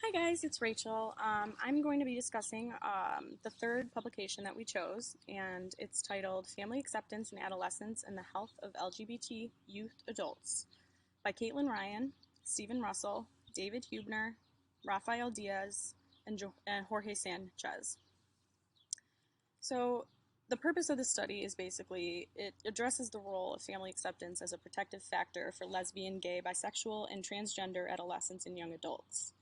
Hi guys, it's Rachel. I'm going to be discussing the third publication that we chose, and it's titled Family Acceptance in Adolescence and the Health of LGBT Youth Adults by Caitlin Ryan, Stephen Russell, David Huebner, Rafael Diaz, and Jorge Sanchez. So the purpose of the study is basically it addresses the role of family acceptance as a protective factor for lesbian, gay, bisexual, and transgender adolescents and young adults.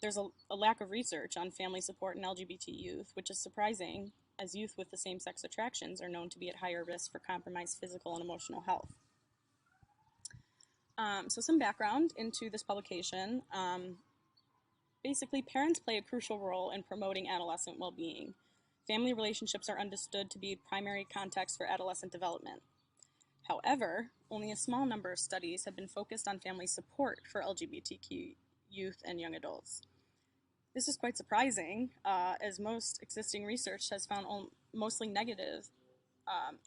There's a lack of research on family support in LGBT youth, which is surprising, as youth with the same sex attractions are known to be at higher risk for compromised physical and emotional health. So, some background into this publication. Basically, parents play a crucial role in promoting adolescent well being. Family relationships are understood to be primary context for adolescent development. However, only a small number of studies have been focused on family support for LGBTQ youth and young adults. This is quite surprising, as most existing research has found mostly negative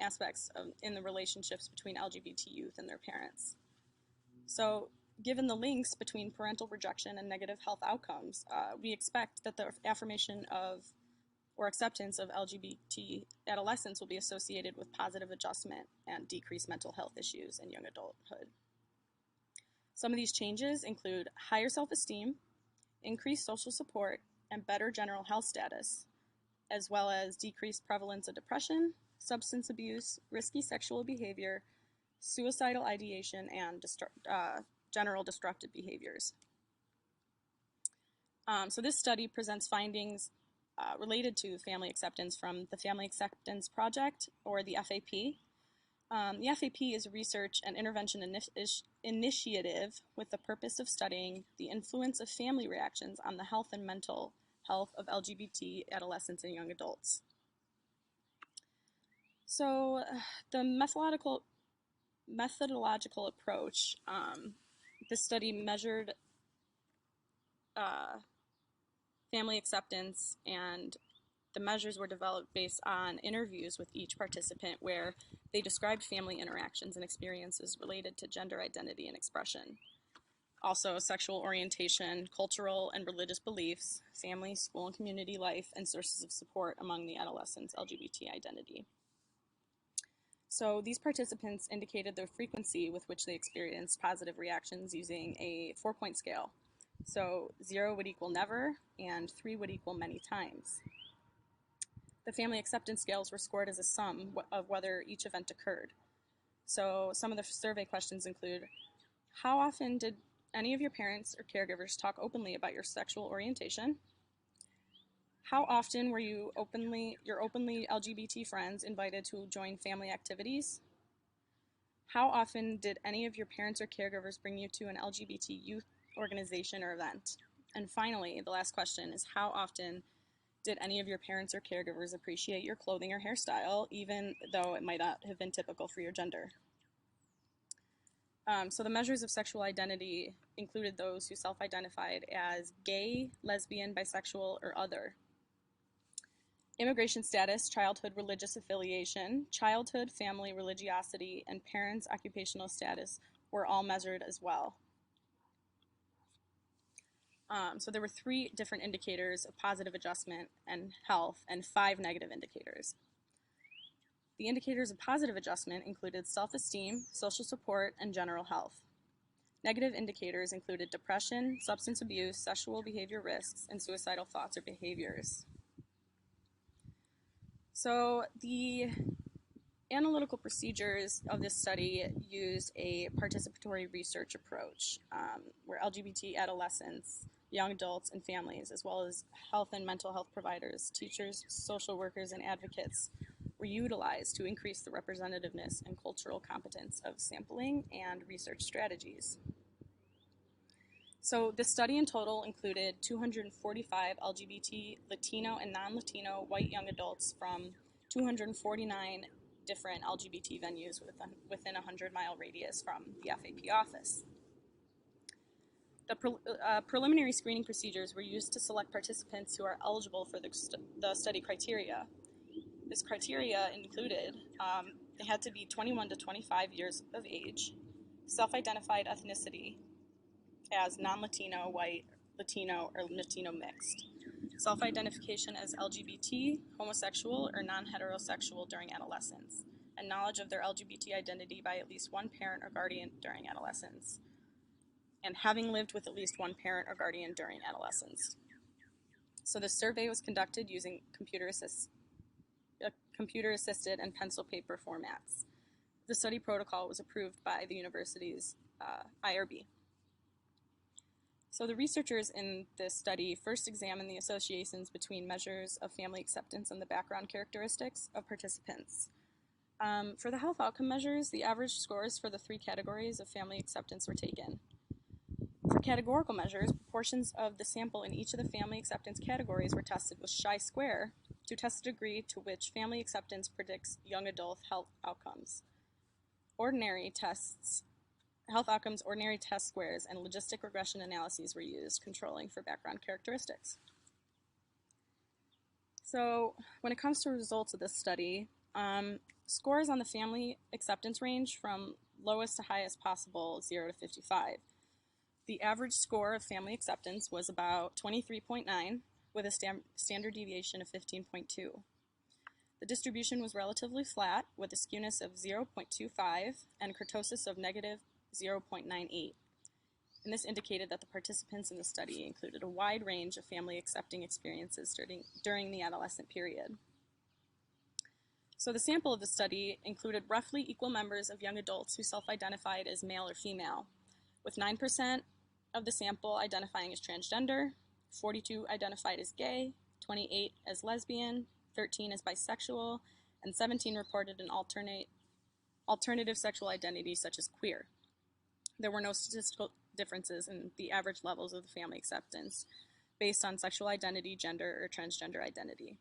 aspects in the relationships between LGBT youth and their parents. So, given the links between parental rejection and negative health outcomes, we expect that the affirmation of or acceptance of LGBT adolescents will be associated with positive adjustment and decreased mental health issues in young adulthood. Some of these changes include higher self-esteem, increased social support, and better general health status, as well as decreased prevalence of depression, substance abuse, risky sexual behavior, suicidal ideation, and general destructive behaviors. So this study presents findings related to family acceptance from the Family Acceptance Project, or the FAP. The FAP is a research and intervention initiative with the purpose of studying the influence of family reactions on the health and mental health of LGBT adolescents and young adults. So the methodological approach, this study measured family acceptance, and the measures were developed based on interviews with each participant where they described family interactions and experiences related to gender identity and expression. Also, sexual orientation, cultural and religious beliefs, family, school, and community life, and sources of support among the adolescents' LGBT identity. So these participants indicated the frequency with which they experienced positive reactions using a 4-point scale. So 0 would equal never, and 3 would equal many times. The family acceptance scales were scored as a sum of whether each event occurred. So some of the survey questions include, how often did any of your parents or caregivers talk openly about your sexual orientation? How often were your openly LGBT friends invited to join family activities? How often did any of your parents or caregivers bring you to an LGBT youth organization or event? And finally, the last question is, how often did any of your parents or caregivers appreciate your clothing or hairstyle, even though it might not have been typical for your gender? So the measures of sexual identity included those who self-identified as gay, lesbian, bisexual, or other. Immigration status, childhood religious affiliation, childhood family religiosity, and parents' occupational status were all measured as well. So there were 3 different indicators of positive adjustment and health, and 5 negative indicators. The indicators of positive adjustment included self-esteem, social support, and general health. Negative indicators included depression, substance abuse, sexual behavior risks, and suicidal thoughts or behaviors. So the analytical procedures of this study used a participatory research approach, where LGBT adolescents, young adults, and families, as well as health and mental health providers, teachers, social workers, and advocates, were utilized to increase the representativeness and cultural competence of sampling and research strategies. So the study in total included 245 LGBT, Latino, and non-Latino white young adults from 249 different LGBT venues within a 100-mile radius from the FAP office. The preliminary screening procedures were used to select participants who are eligible for the study criteria. This criteria included they had to be 21 to 25 years of age, self-identified ethnicity as non-Latino, white, Latino, or Latino mixed. Self-identification as LGBT, homosexual, or non-heterosexual during adolescence, and knowledge of their LGBT identity by at least one parent or guardian during adolescence, and having lived with at least one parent or guardian during adolescence. So the survey was conducted using computer-assisted and pencil paper formats. The study protocol was approved by the university's IRB. So the researchers in this study first examined the associations between measures of family acceptance and the background characteristics of participants. For the health outcome measures, the average scores for the three categories of family acceptance were taken. For categorical measures, proportions of the sample in each of the family acceptance categories were tested with chi-square to test the degree to which family acceptance predicts young adult health outcomes. Health outcomes, ordinary test squares, and logistic regression analyses were used, controlling for background characteristics. So when it comes to results of this study, scores on the family acceptance range from lowest to highest possible, 0 to 55. The average score of family acceptance was about 23.9, with a standard deviation of 15.2. The distribution was relatively flat, with a skewness of 0.25 and kurtosis of negative 0.98. And this indicated that the participants in the study included a wide range of family accepting experiences during the adolescent period. So the sample of the study included roughly equal members of young adults who self-identified as male or female, with 9% of the sample identifying as transgender, 42 identified as gay, 28 as lesbian, 13 as bisexual, and 17 reported an alternative sexual identity such as queer. There were no statistical differences in the average levels of the family acceptance based on sexual identity, gender, or transgender identity.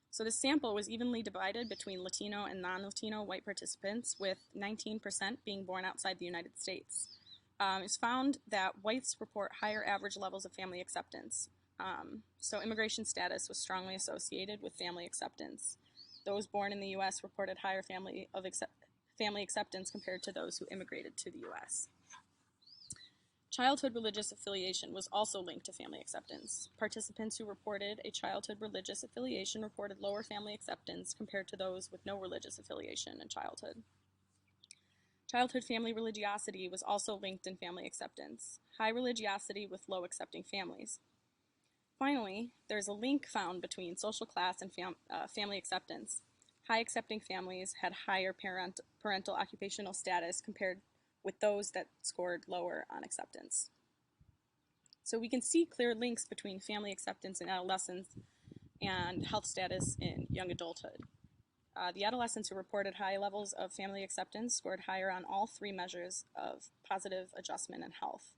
So the sample was evenly divided between Latino and non-Latino white participants, with 19% being born outside the United States. It's found that whites report higher average levels of family acceptance. So immigration status was strongly associated with family acceptance. Those born in the U.S. reported higher family acceptance compared to those who immigrated to the U.S. Childhood religious affiliation was also linked to family acceptance. Participants who reported a childhood religious affiliation reported lower family acceptance compared to those with no religious affiliation in childhood. Childhood family religiosity was also linked in family acceptance. High religiosity with low accepting families. Finally, there's a link found between social class and family acceptance. High accepting families had higher parental occupational status compared with those that scored lower on acceptance. So we can see clear links between family acceptance in adolescence and health status in young adulthood. The adolescents who reported high levels of family acceptance scored higher on all three measures of positive adjustment and health.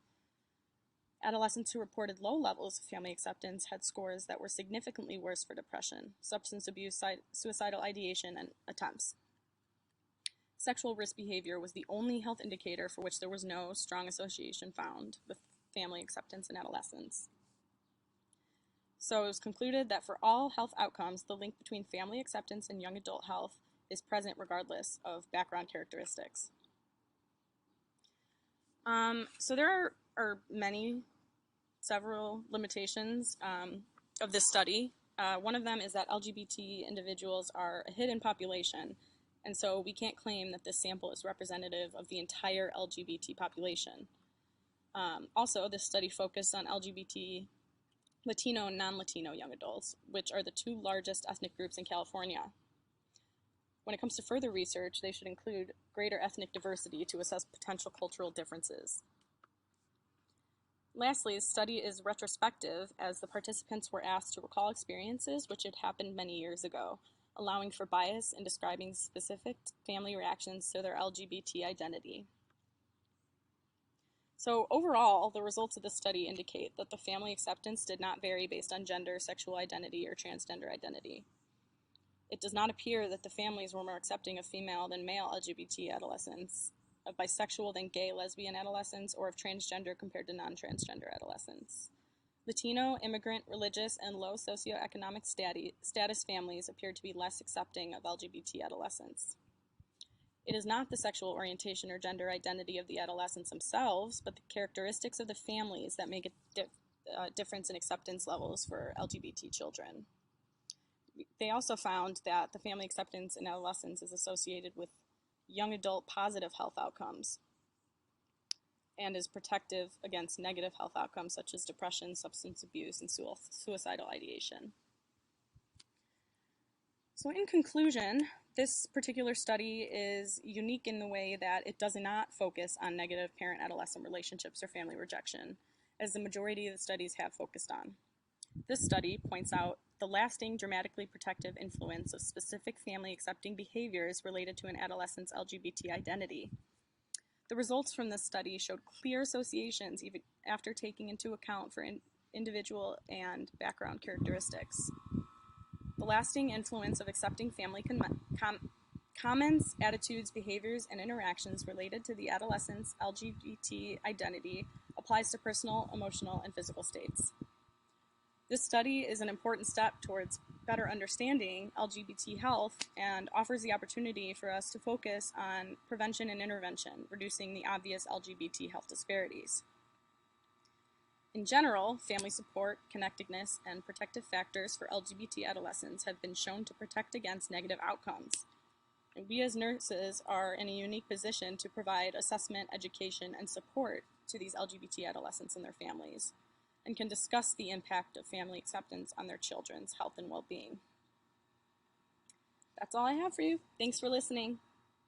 Adolescents who reported low levels of family acceptance had scores that were significantly worse for depression, substance abuse, suicidal ideation, and attempts. Sexual risk behavior was the only health indicator for which there was no strong association found with family acceptance in adolescents. So it was concluded that for all health outcomes, the link between family acceptance and young adult health is present regardless of background characteristics. So there are several limitations of this study. One of them is that LGBT individuals are a hidden population, and so we can't claim that this sample is representative of the entire LGBT population. Also, this study focused on LGBT, Latino, and non-Latino young adults, which are the two largest ethnic groups in California. When it comes to further research, they should include greater ethnic diversity to assess potential cultural differences. Lastly, the study is retrospective, as the participants were asked to recall experiences which had happened many years ago, allowing for bias in describing specific family reactions to their LGBT identity. So overall, the results of the study indicate that the family acceptance did not vary based on gender, sexual identity, or transgender identity. It does not appear that the families were more accepting of female than male LGBT adolescents, of bisexual than gay lesbian adolescents, or of transgender compared to non-transgender adolescents. Latino, immigrant, religious, and low socioeconomic status families appear to be less accepting of LGBT adolescents. It is not the sexual orientation or gender identity of the adolescents themselves, but the characteristics of the families that make a difference in acceptance levels for LGBT children. They also found that the family acceptance in adolescence is associated with young adult positive health outcomes and is protective against negative health outcomes such as depression, substance abuse, and suicidal ideation. So in conclusion, this particular study is unique in the way that it does not focus on negative parent-adolescent relationships or family rejection, as the majority of the studies have focused on. This study points out the lasting, dramatically protective influence of specific family-accepting behaviors related to an adolescent's LGBT identity. The results from this study showed clear associations even after taking into account for individual and background characteristics. The lasting influence of accepting family comments, attitudes, behaviors, and interactions related to the adolescent's LGBT identity applies to personal, emotional, and physical states. This study is an important step towards better understanding LGBT health and offers the opportunity for us to focus on prevention and intervention, reducing the obvious LGBT health disparities. In general, family support, connectedness, and protective factors for LGBT adolescents have been shown to protect against negative outcomes. And we as nurses are in a unique position to provide assessment, education, and support to these LGBT adolescents and their families, and can discuss the impact of family acceptance on their children's health and well-being. That's all I have for you. Thanks for listening.